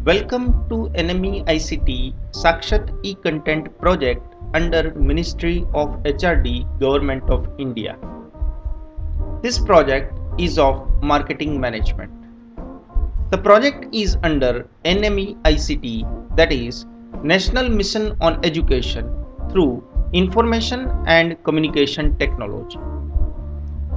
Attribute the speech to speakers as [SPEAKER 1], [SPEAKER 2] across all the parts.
[SPEAKER 1] Welcome to NME ICT Sakshat e-Content project under Ministry of HRD Government of India. This project is of marketing management. The project is under NME ICT, that is National Mission on Education through Information and Communication Technology.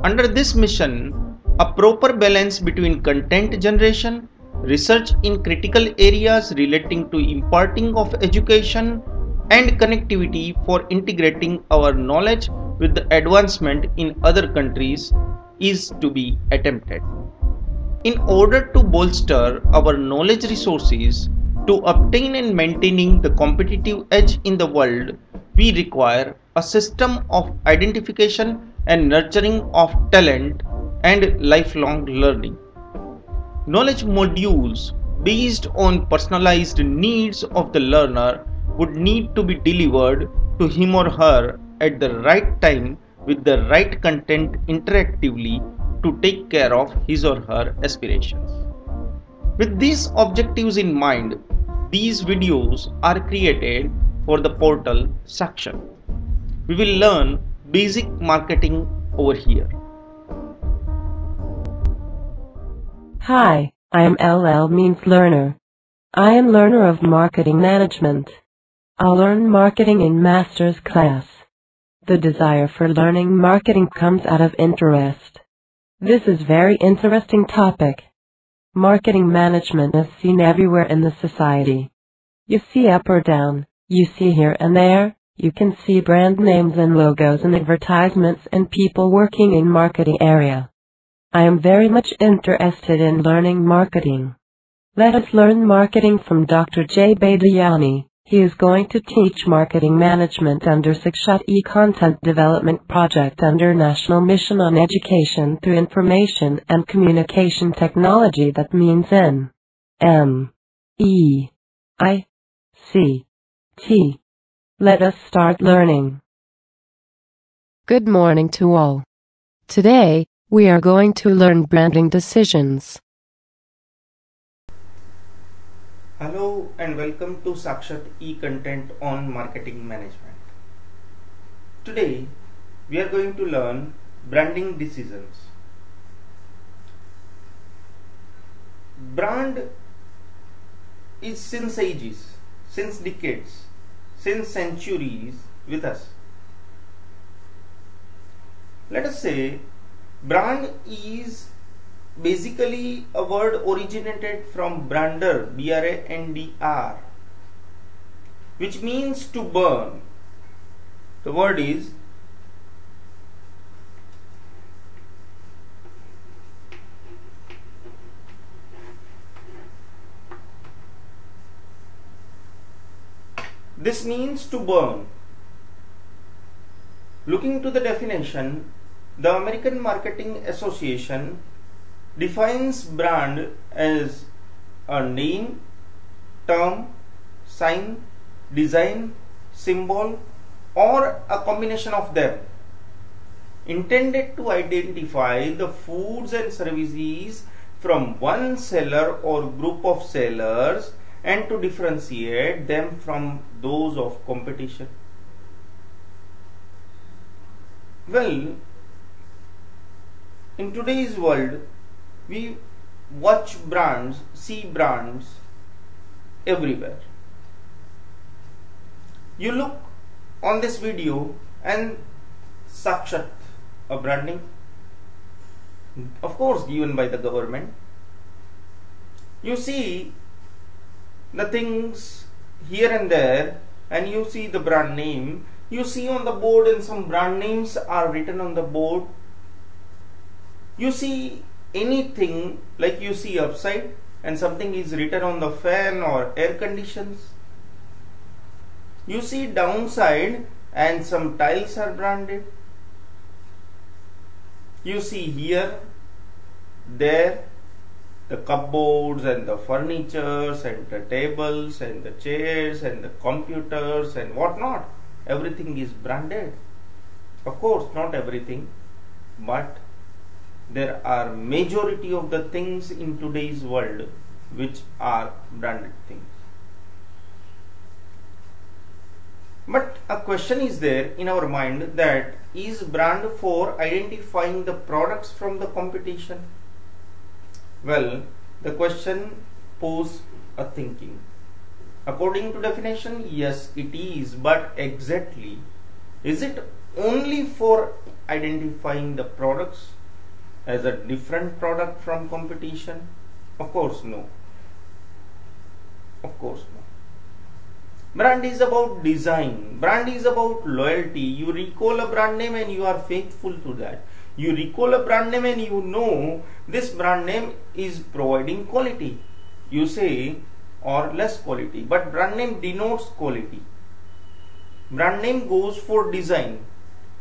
[SPEAKER 1] Under this mission, a proper balance between content generation, research in critical areas relating to imparting of education, and connectivity for integrating our knowledge with the advancement in other countries is to be attempted. In order to bolster our knowledge resources to obtain and maintaining the competitive edge in the world, we require a system of identification and nurturing of talent and lifelong learning. Knowledge modules based on personalized needs of the learner would need to be delivered to him or her at the right time with the right content interactively to take care of his or her aspirations. With these objectives in mind, these videos are created for the portal Sakshat. We will learn basic marketing over here.
[SPEAKER 2] Hi, I am LL means learner. I am learner of marketing management. I'll learn marketing in master's class. The desire for learning marketing comes out of interest. This is very interesting topic. Marketing management is seen everywhere in the society. You see up or down, you see here and there, you can see brand names and logos and advertisements and people working in marketing area. I am very much interested in learning marketing. Let us learn marketing from Dr. J. Badiani. He is going to teach marketing management under Sakshat e-Content Development Project under National Mission on Education through Information and Communication Technology, that means NMEICT. Let us start learning. Good morning to all. Today, we are going to learn branding decisions.
[SPEAKER 1] Hello and welcome to Sakshat e-Content on Marketing Management. Today we are going to learn branding decisions. Brand is since ages, since decades, since centuries with us. Let us say brand is basically a word originated from brander, B-R-A-N-D-R, which means to burn. The word is this means to burn. Looking to the definition, the American Marketing Association defines brand as a name, term, sign, design, symbol, or a combination of them, intended to identify the foods and services from one seller or group of sellers and to differentiate them from those of competition. Well, in today's world, we watch brands, see brands everywhere. You look on this video and Sakshat, a branding, of course given by the government. You see the things here and there and you see the brand name. You see on the board and some brand names are written on the board. You see anything like you see upside and something is written on the fan or air conditions. You see downside and some tiles are branded. You see here, there, the cupboards and the furnitures and the tables and the chairs and the computers and whatnot. Everything is branded. Of course, not everything, but there are majority of the things in today's world which are branded things. But a question is there in our mind, that is brand for identifying the products from the competition? Well, the question poses a thinking. According to definition, yes it is, but exactly, is it only for identifying the products as a different product from competition? Of course no. Of course no. Brand is about design. Brand is about loyalty. You recall a brand name and you are faithful to that. You recall a brand name and you know this brand name is providing quality, you say, or less quality. But brand name denotes quality. Brand name goes for design.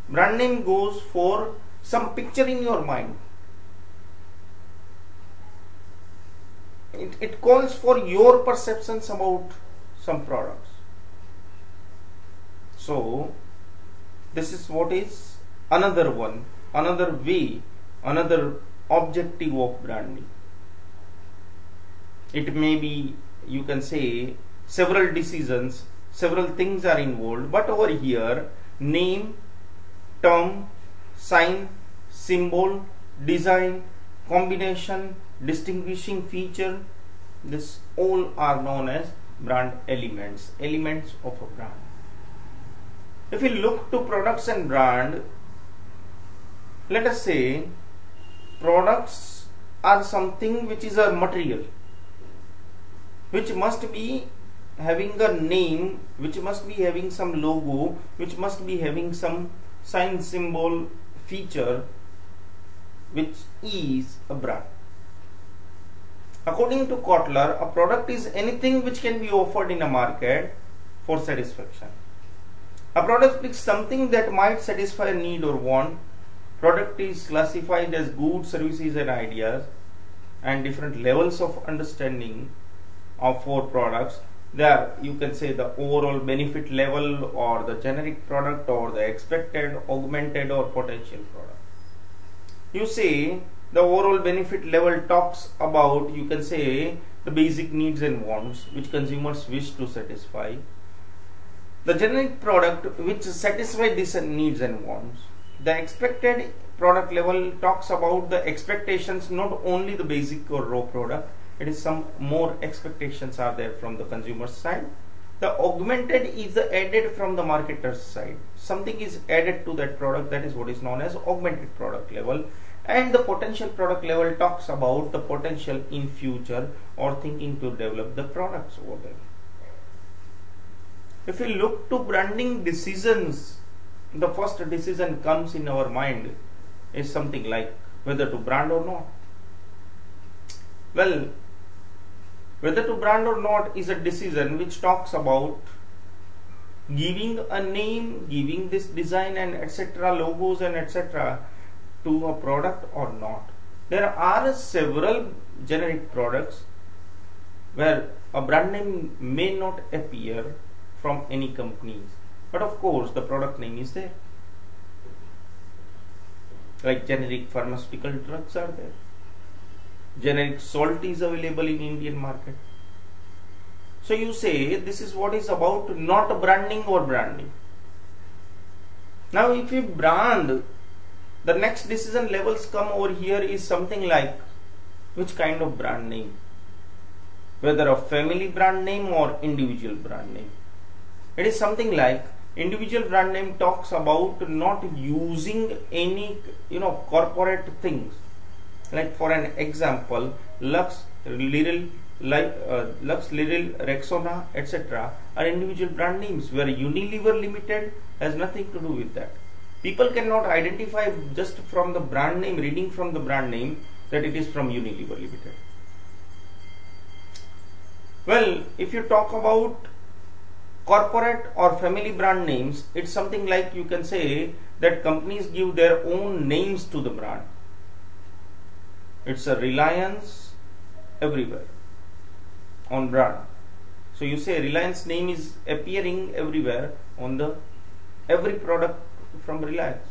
[SPEAKER 1] Brand name goes for some picture in your mind. It calls for your perceptions about some products. So this is what is another one, another way, another objective of branding. It may be, you can say, several decisions, several things are involved, but over here, name, term, sign, symbol, design, combination, distinguishing feature, this all are known as brand elements, elements of a brand. If we look to products and brand, let us say products are something which is a material, which must be having a name, which must be having some logo, which must be having some sign, symbol, feature, which is a brand. According to Kotler, a product is anything which can be offered in a market for satisfaction. A product is something that might satisfy a need or want. Product is classified as goods, services and ideas, and different levels of understanding of four products. There you can say the overall benefit level, or the generic product, or the expected, augmented or potential product. You say the overall benefit level talks about, you can say, the basic needs and wants which consumers wish to satisfy. The generic product which satisfies these needs and wants. The expected product level talks about the expectations, not only the basic or raw product, it is some more expectations are there from the consumer side. The augmented is the added from the marketer's side. Something is added to that product, that is what is known as augmented product level. And the potential product level talks about the potential in future or thinking to develop the products over there. If we look to branding decisions, the first decision comes in our mind is something like whether to brand or not. Well, whether to brand or not is a decision which talks about giving a name, giving this design and etc., logos and etc. to a product or not. There are several generic products where a brand name may not appear from any companies, but of course the product name is there. Like generic pharmaceutical drugs are there. Generic salt is available in Indian market. So you say this is what is about not branding or branding. Now if you brand, the next decision levels come over here is something like which kind of brand name, whether a family brand name or individual brand name. It is something like individual brand name talks about not using any corporate things. Like for an example, Lux, Liril, Rexona, etc. are individual brand names, where Unilever Limited has nothing to do with that. People cannot identify just from the brand name, reading from the brand name, that it is from Unilever Limited. Well, if you talk about corporate or family brand names, it's something like you can say that companies give their own names to the brand. It's a reliance everywhere on brand. So you say Reliance name is appearing everywhere on the every product from Reliance.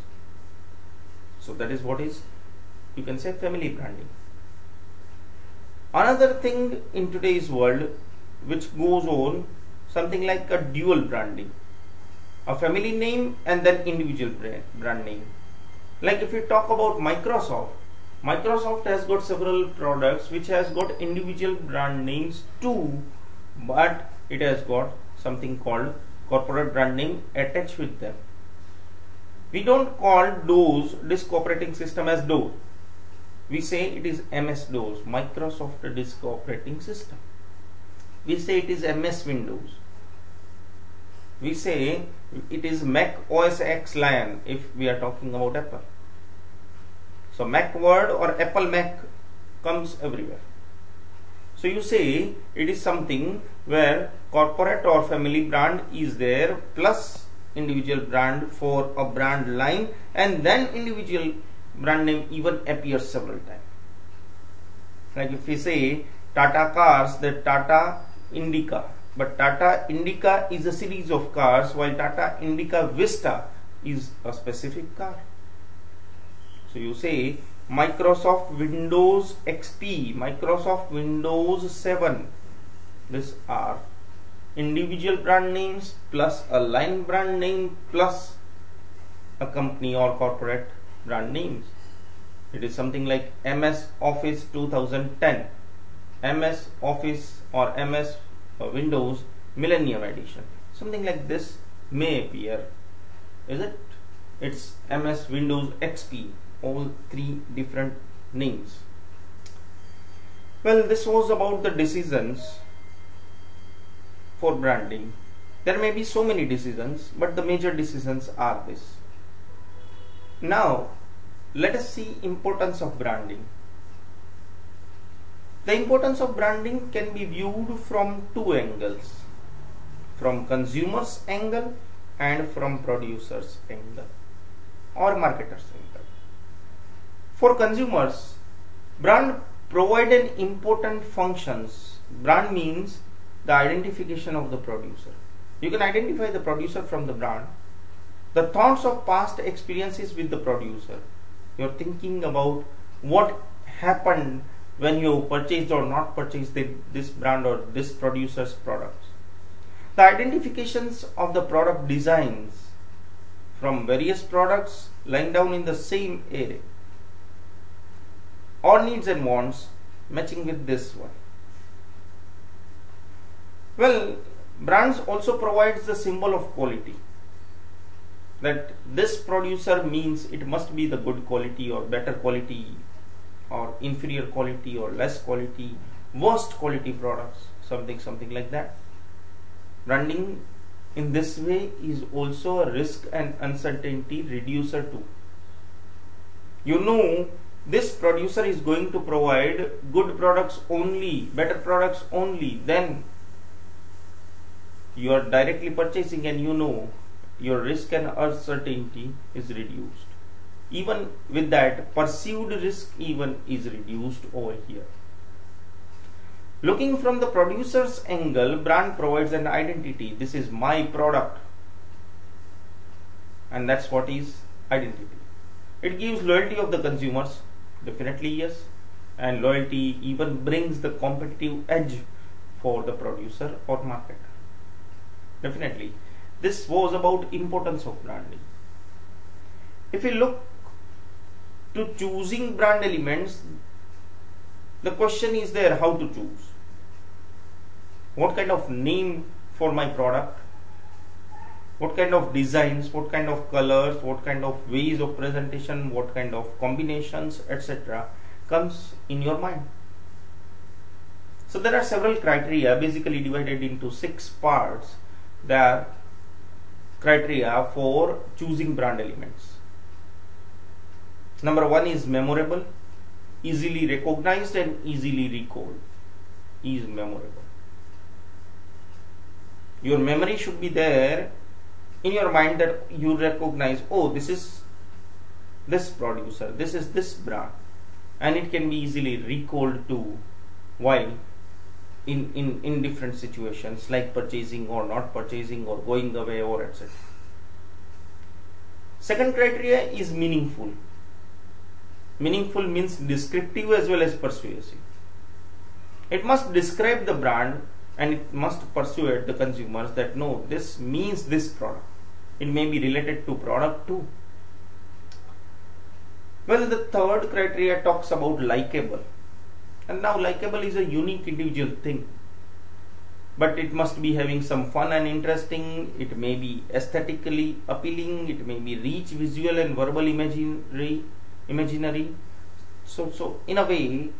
[SPEAKER 1] So that is what is, you can say, family branding. Another thing in today's world which goes on, something like a dual branding, a family name and then individual brand name. Like if we talk about Microsoft has got several products which has got individual brand names too, but it has got something called corporate brand name attached with them. We don't call DOS, disk operating system, as DOS. We say it is MS-DOS, Microsoft Disk Operating System. We say it is MS Windows. We say it is Mac OS X Lion if we are talking about Apple. So Mac Word or Apple Mac comes everywhere. So you say it is something where corporate or family brand is there plus individual brand for a brand line, and then individual brand name even appears several times. Like if we say Tata Cars, that Tata Indica, but Tata Indica is a series of cars, while Tata Indica Vista is a specific car. So you say Microsoft Windows XP, Microsoft Windows 7. These are individual brand names plus a line brand name plus a company or corporate brand names. It is something like MS Office 2010, MS Office or MS Windows Millennium Edition. Something like this may appear, is it? It's MS Windows XP, all three different names. Well, this was about the decisions for branding. There may be so many decisions, but the major decisions are this. Now, let us see importance of branding. The importance of branding can be viewed from two angles, from consumer's angle and from producer's angle or marketer's angle. For consumers, brand provide an important functions. Brand means the identification of the producer. You can identify the producer from the brand. The thoughts of past experiences with the producer. You're thinking about what happened when you purchased or not purchased this brand or this producer's products. The identifications of the product designs from various products lying down in the same area, or needs and wants matching with this one. Well, brands also provides the symbol of quality, that this producer means it must be the good quality or better quality or inferior quality or less quality, worst quality products, something like that. Branding in this way is also a risk and uncertainty reducer too. You know, this producer is going to provide good products only, better products only, then you are directly purchasing and you know your risk and uncertainty is reduced. Even with that, perceived risk even is reduced over here. Looking from the producer's angle, brand provides an identity. This is my product, and that's what is identity. It gives loyalty of the consumers, definitely yes, and loyalty even brings the competitive edge for the producer or marketer. Definitely. This was about importance of branding. If we look to choosing brand elements, the question is there, how to choose? What kind of name for my product? What kind of designs, what kind of colors, what kind of ways of presentation, what kind of combinations, etc. comes in your mind. So there are several criteria, basically divided into 6 parts. There are criteria for choosing brand elements. Number 1 is memorable, easily recognized and easily recalled. Is memorable. Your memory should be there in your mind that you recognize, oh, this is this producer, this is this brand, and it can be easily recalled too while in different situations like purchasing or not purchasing or going away or etc. Second criteria is meaningful. Meaningful means descriptive as well as persuasive. It must describe the brand and it must persuade the consumers that no, this means this product. It may be related to product too. Well, the third criteria talks about likable. And now likable is a unique individual thing. But it must be having some fun and interesting. It may be aesthetically appealing. It may be rich visual and verbal imaginary. So in a way,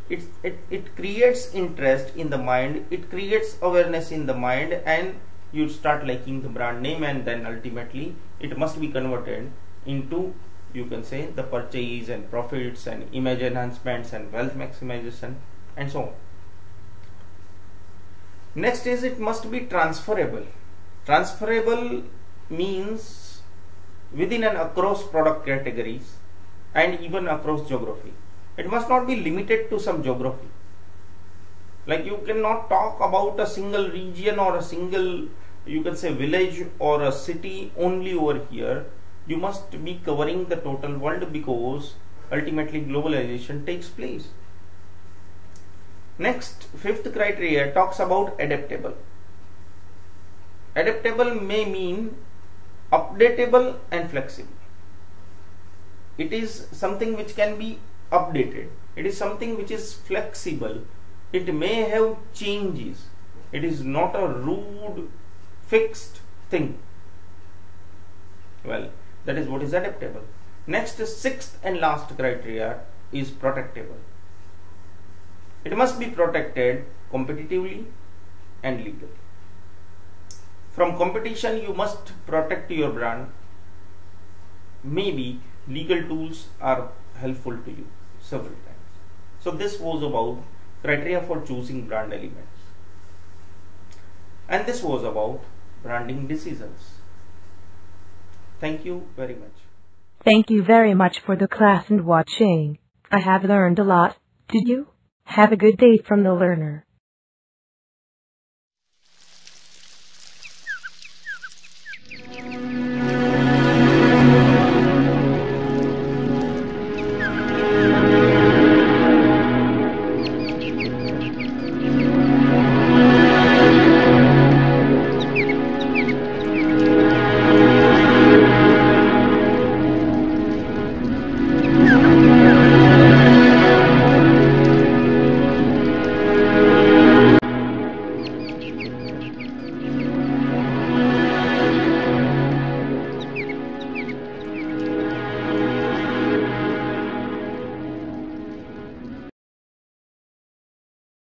[SPEAKER 1] it creates interest in the mind. It creates awareness in the mind, and you start liking the brand name, and then ultimately it must be converted into, you can say, the purchase and profits and image enhancements and wealth maximization and so on. Next is it must be transferable. Transferable means within and across product categories and even across geography. It must not be limited to some geography. Like you cannot talk about a single region or a single, you can say, village or a city only over here. You must be covering the total world, because ultimately globalization takes place. Next, fifth criteria talks about adaptable. Adaptable may mean updatable and flexible. It is something which can be updated. It is something which is flexible. It may have changes. It is not a rude, fixed thing. Well, that is what is adaptable. Next, sixth and last criteria is protectable. It must be protected competitively and legally. From competition, you must protect your brand. Maybe legal tools are helpful to you several times. So this was about criteria for choosing brand elements. And this was about branding decisions. Thank you very much.
[SPEAKER 2] Thank you very much for the class and watching. I have learned a lot. Did you? Have a good day from the learner.